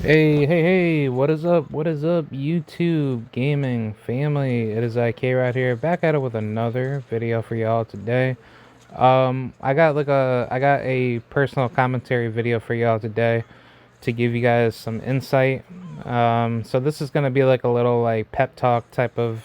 Hey, what is up? What is up, YouTube gaming family? It is IK right here, back at it with another video for y'all today. I got a personal commentary video for y'all today to give you guys some insight. So this is gonna be like a little like pep talk type of,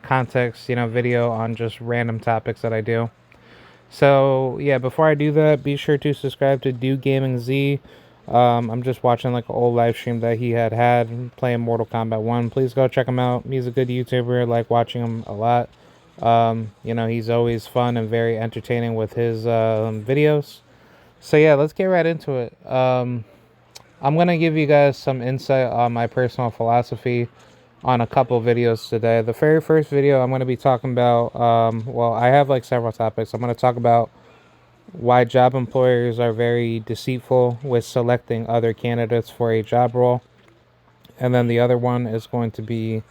context, video on just random topics that I do. So yeah, before I do that, be sure to subscribe to Do Gaming Z. I'm just watching like an old live stream that he had playing Mortal Kombat 1. Please go check him out. He's a good YouTuber. I like watching him a lot. He's always fun and very entertaining with his videos. So yeah, let's get right into it. I'm gonna give you guys some insight on my personal philosophy on a couple videos today. The very first video I'm gonna be talking about, well, I have like several topics. I'm gonna talk about why job employers are very deceitful with selecting other candidates for a job role. And then the other one is going to be,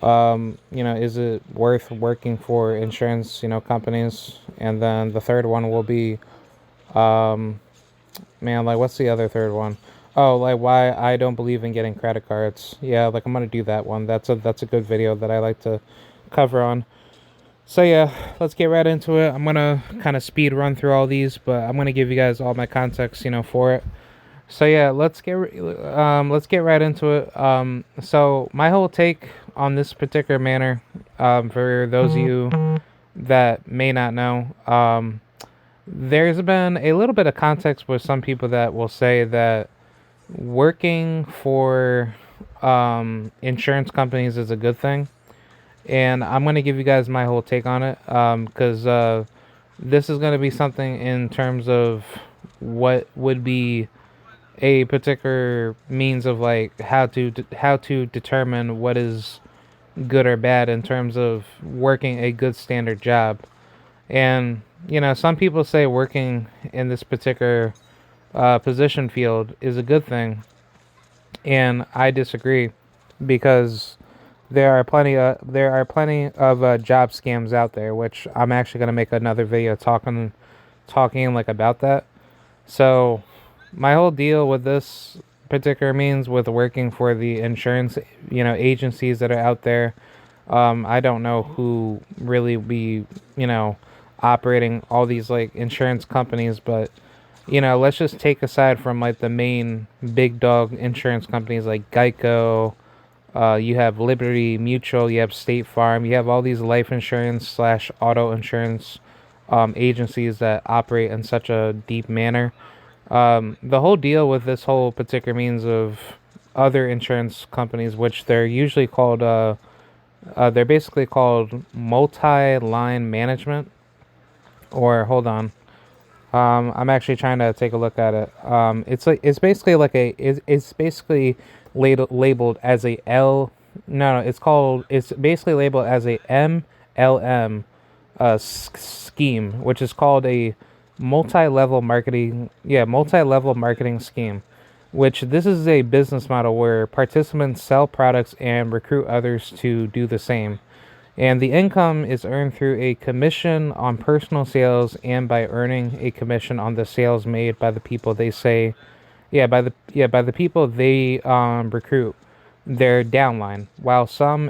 is it worth working for insurance, companies? And then the third one will be, um, man, like what's the other third one? Oh, like why I don't believe in getting credit cards. Yeah, like I'm gonna do that one. That's a good video that I like to cover on. So yeah, let's get right into it. I'm gonna kind of speed run through all these, but I'm gonna give you guys all my context, for it. So yeah, let's get right into it. So my whole take on this particular manner, for those of you that may not know, there's been a little bit of context with some people that will say that working for insurance companies is a good thing, and I'm gonna give you guys my whole take on it. Because this is gonna be something in terms of what would be a particular means of like how to determine what is good or bad in terms of working a good standard job. And some people say working in this particular position field is a good thing, and I disagree because there are plenty of job scams out there, which I'm actually gonna make another video talking like about that. So my whole deal with this particular means with working for the insurance, agencies that are out there. I don't know who really be, operating all these like insurance companies, but let's just take aside from like the main big dog insurance companies like Geico. You have Liberty Mutual, you have State Farm, you have all these life insurance slash auto insurance agencies that operate in such a deep manner. The whole deal with this whole particular means of other insurance companies, which they're basically called multi-line management. Or hold on, I'm actually trying to take a look at it. It's basically labeled as a L. No, it's basically labeled as a MLM scheme, which is called a multi-level marketing scheme, which this is a business model where participants sell products and recruit others to do the same. And the income is earned through a commission on personal sales and by earning a commission on the sales made by the people they say, by the people they recruit their downline. While some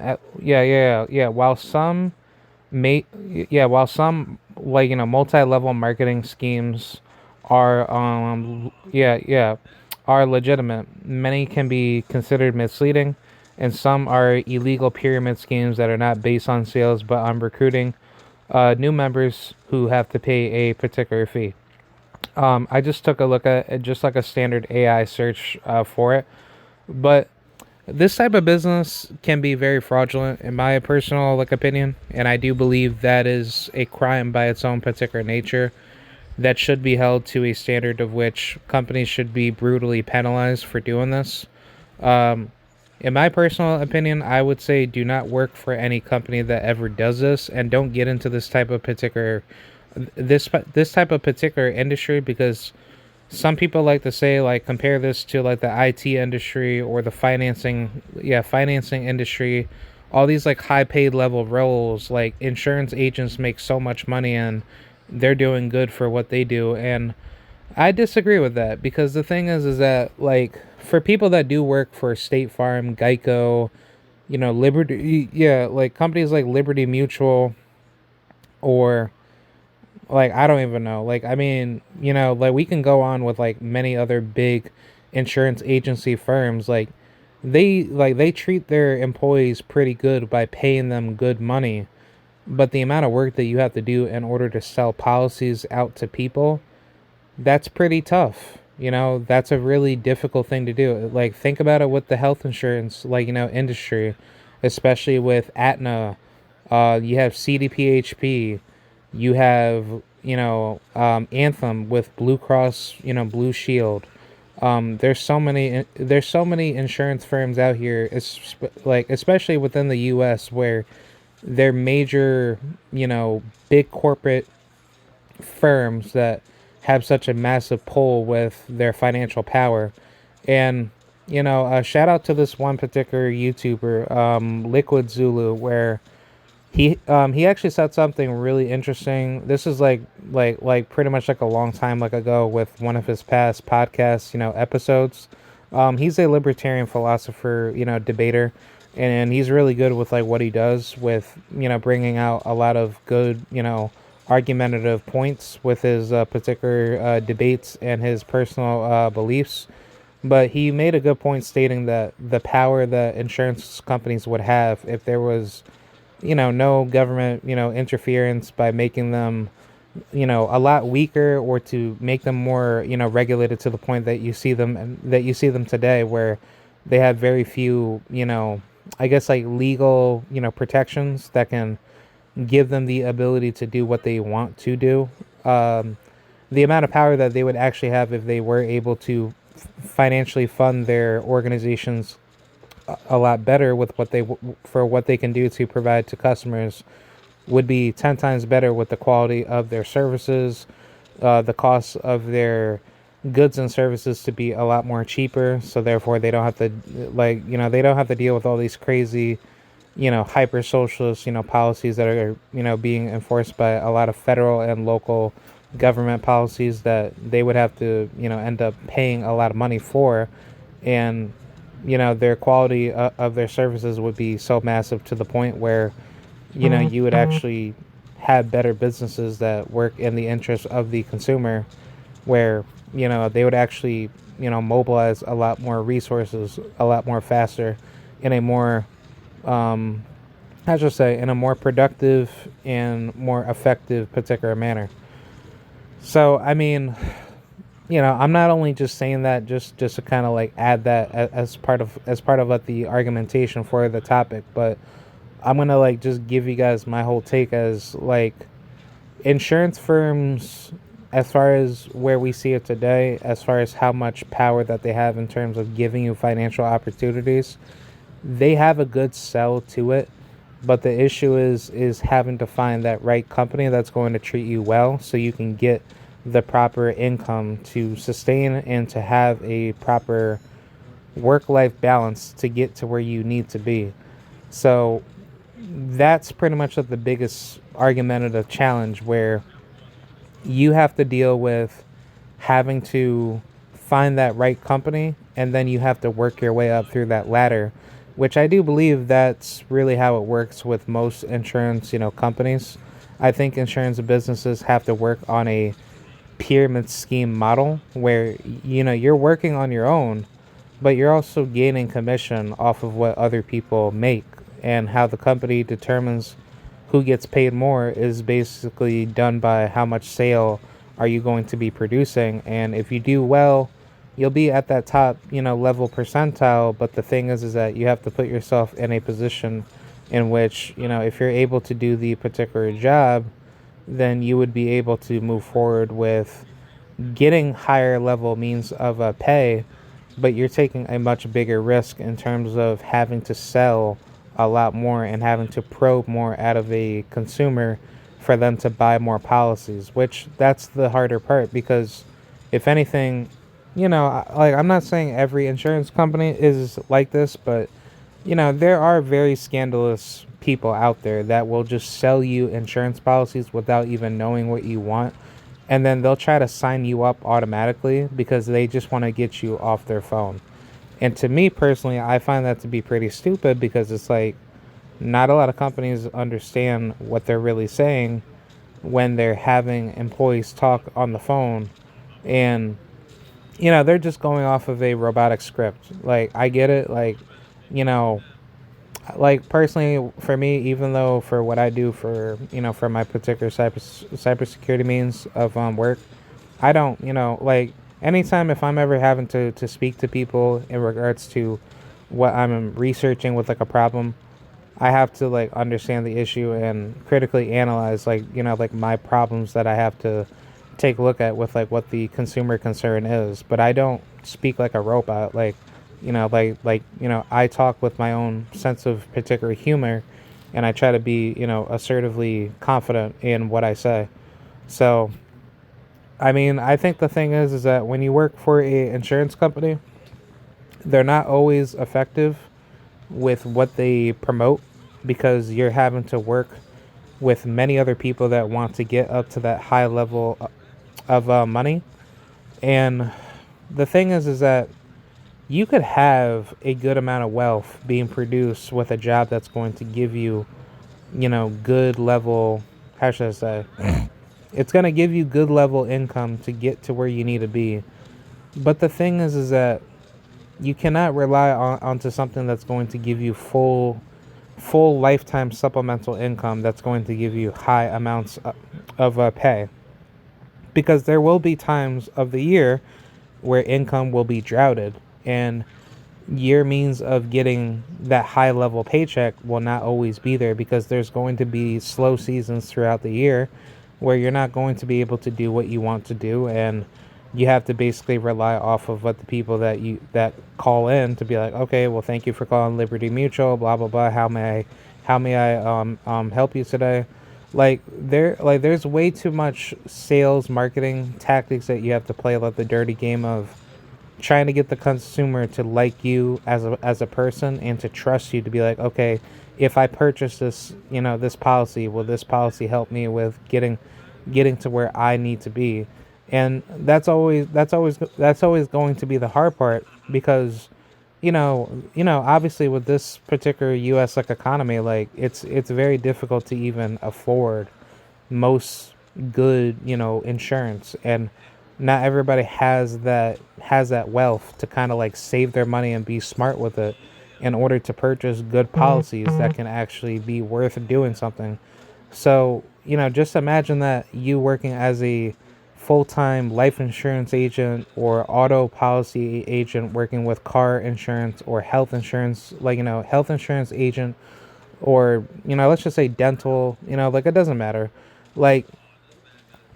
like multi-level marketing schemes are are legitimate, many can be considered misleading, and some are illegal pyramid schemes that are not based on sales but on recruiting new members who have to pay a particular fee. I just took a look at it, just like a standard AI search for it, but this type of business can be very fraudulent in my personal opinion, and I do believe that is a crime by its own particular nature that should be held to a standard of which companies should be brutally penalized for doing this. Um, in my personal opinion, I would say do not work for any company that ever does this, and don't get into this type of particular industry, because some people like to say like compare this to like the IT industry or the financing industry. All these like high paid level roles, like insurance agents make so much money and they're doing good for what they do. And I disagree with that because the thing is that like for people that do work for State Farm, Geico, Liberty, yeah, like companies like Liberty Mutual or like I don't even know. Like I mean, like we can go on with like many other big insurance agency firms like they treat their employees pretty good by paying them good money, but the amount of work that you have to do in order to sell policies out to people, that's pretty tough. That's a really difficult thing to do. Like think about it with the health insurance like industry, especially with Aetna. You have CDPHP, you have Anthem with Blue Cross, Blue Shield. There's so many insurance firms out here, like especially within the U.S. where they're major, big corporate firms that have such a massive pull with their financial power. And shout out to this one particular YouTuber, Liquid Zulu, where he actually said something really interesting. This is like pretty much like a long time like ago with one of his past podcasts, episodes. He's a libertarian philosopher, debater, and he's really good with like what he does with bringing out a lot of good argumentative points with his particular debates and his personal beliefs. But he made a good point stating that the power that insurance companies would have if there was no government, interference by making them, a lot weaker or to make them more, regulated to the point that you see them today where they have very few, I guess like legal, protections that can give them the ability to do what they want to do. Um, the amount of power that they would actually have if they were able to financially fund their organizations a lot better with for what they can do to provide to customers would be 10 times better with the quality of their services, the cost of their goods and services to be a lot more cheaper, so therefore they don't have to they don't have to deal with all these crazy hyper socialist policies that are being enforced by a lot of federal and local government policies that they would have to end up paying a lot of money for. And their quality of their services would be so massive to the point where you would actually have better businesses that work in the interest of the consumer, where they would actually mobilize a lot more resources a lot more faster in a more I should say in a more productive and more effective particular manner. So I mean, I'm not only just saying that just to kind of like add that as part of like the argumentation for the topic, but I'm gonna like just give you guys my whole take as like insurance firms, as far as where we see it today, as far as how much power that they have in terms of giving you financial opportunities, they have a good sell to it. But the issue is having to find that right company that's going to treat you well so you can get the proper income to sustain and to have a proper work life balance to get to where you need to be. So that's pretty much like the biggest argumentative challenge where you have to deal with having to find that right company and then you have to work your way up through that ladder, which I do believe that's really how it works with most insurance companies. I think insurance businesses have to work on a pyramid scheme model where you're working on your own, but you're also gaining commission off of what other people make. And how the company determines who gets paid more is basically done by how much sale are you going to be producing. And if you do well, you'll be at that top level percentile. But the thing is that you have to put yourself in a position in which if you're able to do the particular job, then you would be able to move forward with getting higher level means of pay, but you're taking a much bigger risk in terms of having to sell a lot more and having to probe more out of a consumer for them to buy more policies, which that's the harder part because if anything, like I'm not saying every insurance company is like this, but there are very scandalous people out there that will just sell you insurance policies without even knowing what you want and then they'll try to sign you up automatically because they just want to get you off their phone. And to me personally, I find that to be pretty stupid because it's like not a lot of companies understand what they're really saying when they're having employees talk on the phone, and they're just going off of a robotic script. Like, I get it, like, you know like personally for me, even though for what I do for for my particular cybersecurity means of work, I don't, like, anytime if I'm ever having to speak to people in regards to what I'm researching with like a problem, I have to like understand the issue and critically analyze, like, like my problems that I have to take a look at with like what the consumer concern is. But I don't speak like a robot. Like, I talk with my own sense of particular humor, and I try to be, assertively confident in what I say. So, I mean, I think the thing is that when you work for a insurance company, they're not always effective with what they promote because you're having to work with many other people that want to get up to that high level of money. And the thing is that you could have a good amount of wealth being produced with a job that's going to give you, good level, how should I say? It's going to give you good level income to get to where you need to be. But the thing is that you cannot rely onto something that's going to give you full lifetime supplemental income that's going to give you high amounts of pay, because there will be times of the year where income will be droughted, and your means of getting that high level paycheck will not always be there because there's going to be slow seasons throughout the year where you're not going to be able to do what you want to do, and you have to basically rely off of what the people that call in to be like, okay, well, thank you for calling Liberty Mutual, blah blah blah. How may I help you today? There's way too much sales marketing tactics that you have to play, like the dirty game of trying to get the consumer to like you as a person and to trust you to be like, okay, if I purchase this, this policy, will this policy help me with getting to where I need to be? And that's always going to be the hard part because obviously with this particular US like economy, like it's very difficult to even afford most good, insurance, and not everybody has that wealth to kind of like save their money and be smart with it in order to purchase good policies that can actually be worth doing something. So, just imagine that you working as a full-time life insurance agent or auto policy agent working with car insurance or health insurance, like, health insurance agent, or, let's just say dental, like, it doesn't matter. Like,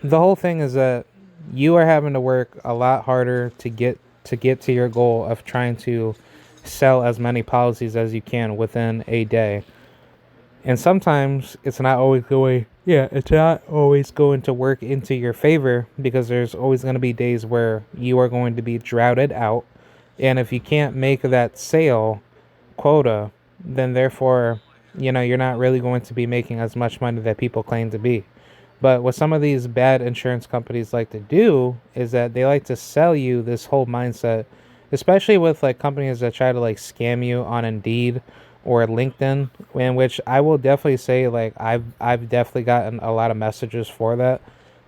the whole thing is that you are having to work a lot harder to get to your goal of trying to sell as many policies as you can within a day. And sometimes it's not always going to work into your favor because there's always going to be days where you are going to be droughted out. And if you can't make that sale quota, then therefore, you're not really going to be making as much money that people claim to be. But what some of these bad insurance companies like to do is that they like to sell you this whole mindset, especially with like companies that try to like scam you on Indeed or LinkedIn, in which I will definitely say like I've definitely gotten a lot of messages for that,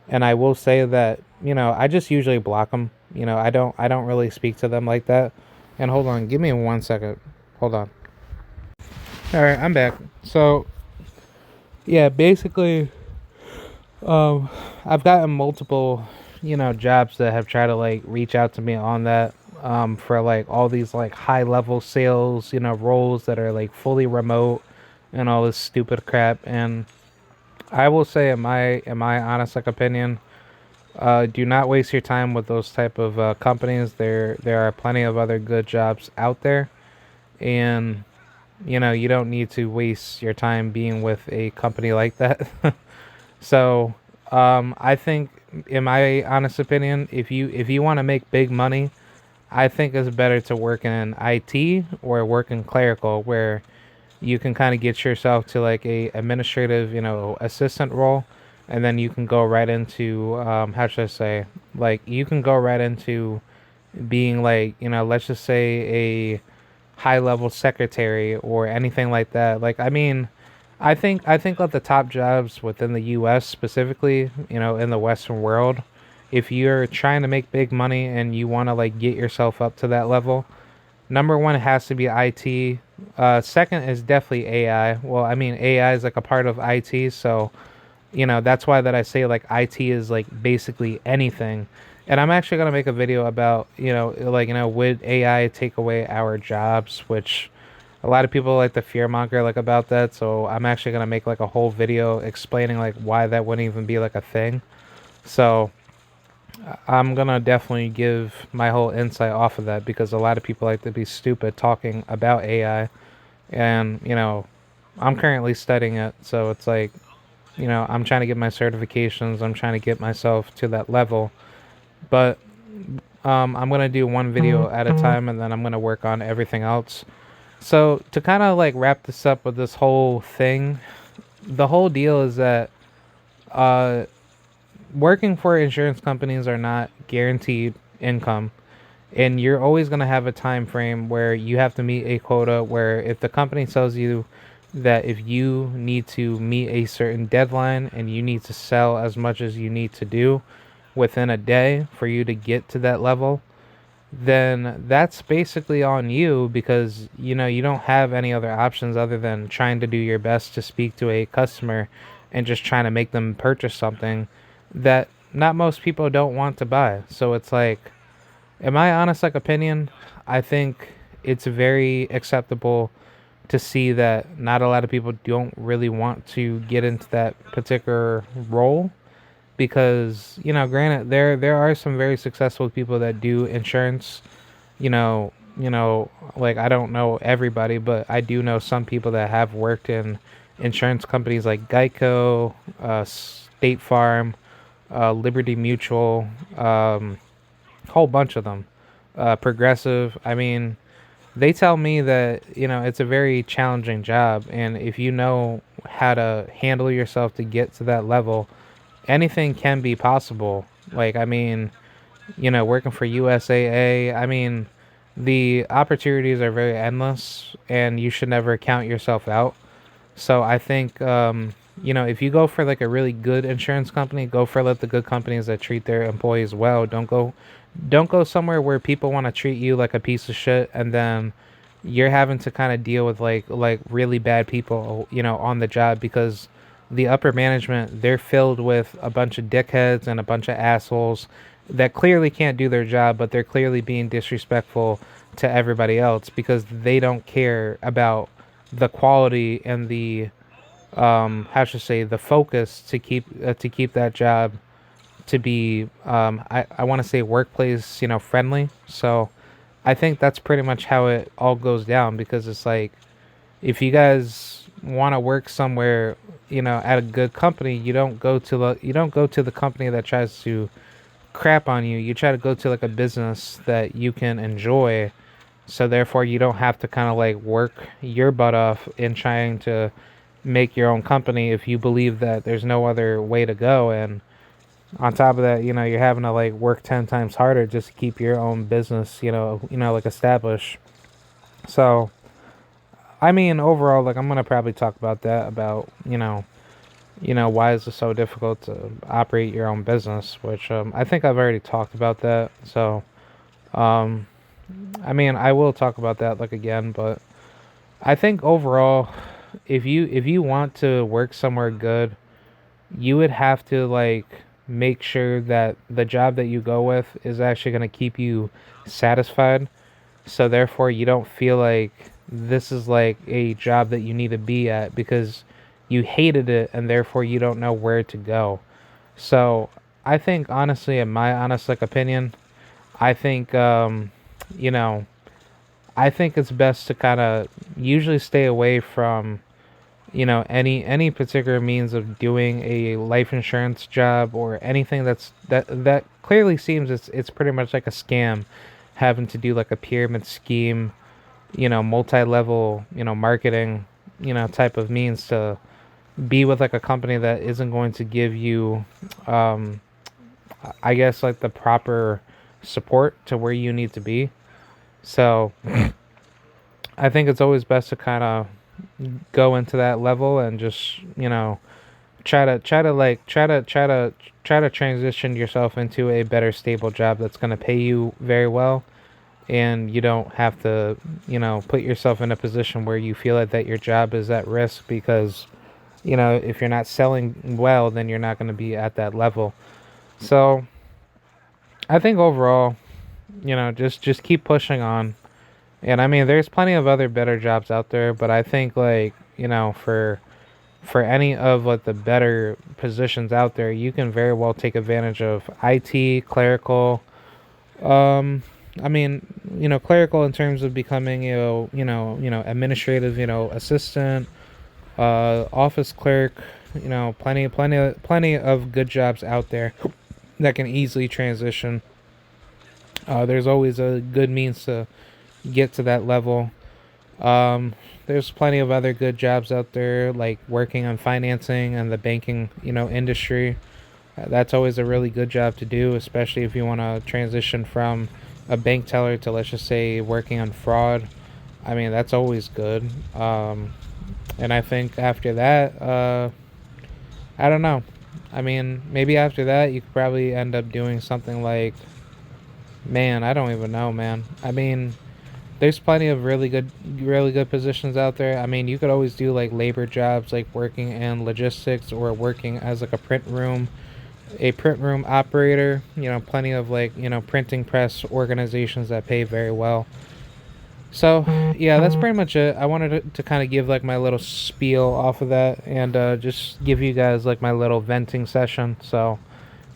and I will say that I just usually block them. I don't really speak to them like that. And hold on, give me 1 second. Hold on. All right, I'm back. So yeah, basically, Um, I've gotten multiple, jobs that have tried to like reach out to me on that, for like all these like high level sales, roles that are like fully remote and all this stupid crap. And I will say, in my honest like opinion, do not waste your time with those type of companies. There are plenty of other good jobs out there, and you don't need to waste your time being with a company like that. So, I think, in my honest opinion, if you want to make big money, I think it's better to work in IT or work in clerical, where you can kind of get yourself to like a administrative, assistant role, and then you can go right into how should I say, like you can go right into being like, let's just say a high level secretary or anything like that. Like, I mean, I think of the top jobs within the U.S. specifically, in the Western world, if you're trying to make big money and you want to like get yourself up to that level, number one has to be IT. Second is definitely AI. Well, I mean, AI is like a part of IT, so that's why that I say like IT is like basically anything. And I'm actually gonna make a video about like would AI take away our jobs, which a lot of people like the fearmonger like about that. So I'm actually gonna make like a whole video explaining like why that wouldn't even be like a thing. So I'm gonna definitely give my whole insight off of that because a lot of people like to be stupid talking about AI, and I'm currently studying it, so it's like I'm trying to get my certifications. I'm trying to get myself to that level. But I'm going to do one video at a time and then I'm going to work on everything else. So, to kind of like wrap this up with this whole thing, the whole deal is that uh, working for insurance companies are not guaranteed income. And you're always going to have a time frame where you have to meet a quota where if the company tells you that if you need to meet a certain deadline and you need to sell as much as you need to do within a day for you to get to that level, then that's basically on you because you don't have any other options other than trying to do your best to speak to a customer and just trying to make them purchase something that not most people don't want to buy. So it's like, in my honest like opinion, I think it's very acceptable to see that not a lot of people don't really want to get into that particular role because granted there are some very successful people that do insurance. Like I don't know everybody, but I do know some people that have worked in insurance companies like Geico, State Farm, Liberty Mutual, whole bunch of them, Progressive. I mean, they tell me that it's a very challenging job, and if you know how to handle yourself to get to that level, anything can be possible. Like, I mean, working for USAA, I mean, the opportunities are very endless, and you should never count yourself out. So I think, if you go for like a really good insurance company, go for like the good companies that treat their employees well. Don't go somewhere where people want to treat you like a piece of shit, and then you're having to kind of deal with like really bad people, on the job because the upper management, they're filled with a bunch of dickheads and a bunch of assholes that clearly can't do their job, but they're clearly being disrespectful to everybody else because they don't care about the quality and the how should I say, the focus to keep that job to be I want to say workplace friendly. So I think that's pretty much how it all goes down because it's like if you guys want to work somewhere at a good company, you don't go to the company that tries to crap on you. You try to go to like a business that you can enjoy, so therefore you don't have to kind of like work your butt off in trying to make your own company if you believe that there's no other way to go. And on top of that, you're having to like work 10 times harder just to keep your own business, like established. So, I mean, overall, like I'm going to probably talk about that about, why is it so difficult to operate your own business, which I think I've already talked about that. So, um I mean, I will talk about that like again, but I think overall, if you want to work somewhere good, you would have to like make sure that the job that you go with is actually going to keep you satisfied. So therefore, you don't feel like this is like a job that you need to be at because you hated it and therefore you don't know where to go. So I think honestly, in my honest like opinion, I think you know I think it's best to kind of usually stay away from any particular means of doing a life insurance job or anything that clearly seems it's pretty much like a scam, having to do like a pyramid scheme, multi-level marketing type of means to be with like a company that isn't going to give you, um, I guess, like the proper support to where you need to be. So I think it's always best to kind of go into that level and just, try to transition yourself into a better stable job that's going to pay you very well, and you don't have to, put yourself in a position where you feel like that your job is at risk because, if you're not selling well, then you're not going to be at that level. So I think overall, just keep pushing on. And I mean, there's plenty of other better jobs out there, but I think like, for any of like the better positions out there, you can very well take advantage of IT, clerical. Um, I mean, clerical in terms of becoming, administrative, assistant, office clerk. Plenty of good jobs out there that can easily transition. There's always a good means to get to that level. Um, there's plenty of other good jobs out there, like working on financing and the banking, industry. That's always a really good job to do, especially if you want to transition from a bank teller to, let's just say, working on fraud. I mean, that's always good. And I think after that, I don't know. I mean, maybe after that, you could probably end up doing something like, man, I don't even know, man. I mean, there's plenty of really good positions out there. I mean, you could always do like labor jobs, like working in logistics or working as like a print room operator. Plenty of like, printing press organizations that pay very well. So yeah, that's pretty much it. I wanted to kind of give like my little spiel off of that, and just give you guys like my little venting session. So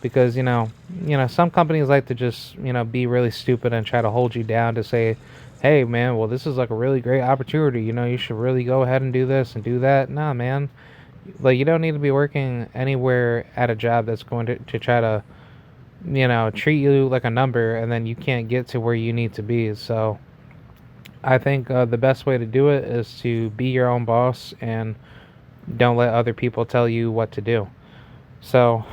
because some companies like to just be really stupid and try to hold you down to say, hey man, well this is like a really great opportunity, you should really go ahead and do this and do that. Nah, man, like you don't need to be working anywhere at a job that's going to try to treat you like a number, and then you can't get to where you need to be. So I think the best way to do it is to be your own boss and don't let other people tell you what to do. So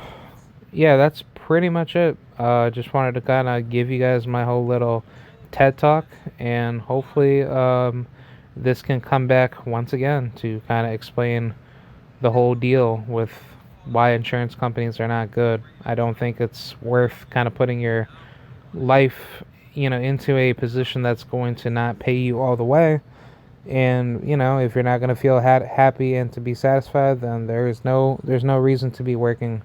yeah, that's pretty much it. Just wanted to kind of give you guys my whole little TED talk, and hopefully, this can come back once again to kind of explain the whole deal with why insurance companies are not good. I don't think it's worth kind of putting your life, into a position that's going to not pay you all the way. And if you're not going to feel happy and to be satisfied, then there's no reason to be working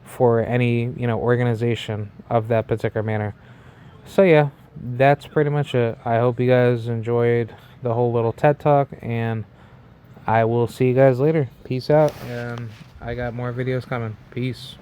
for any organization of that particular manner. So yeah, that's pretty much it. I hope you guys enjoyed the whole little TED talk, and I will see you guys later. Peace out, and I got more videos coming. Peace.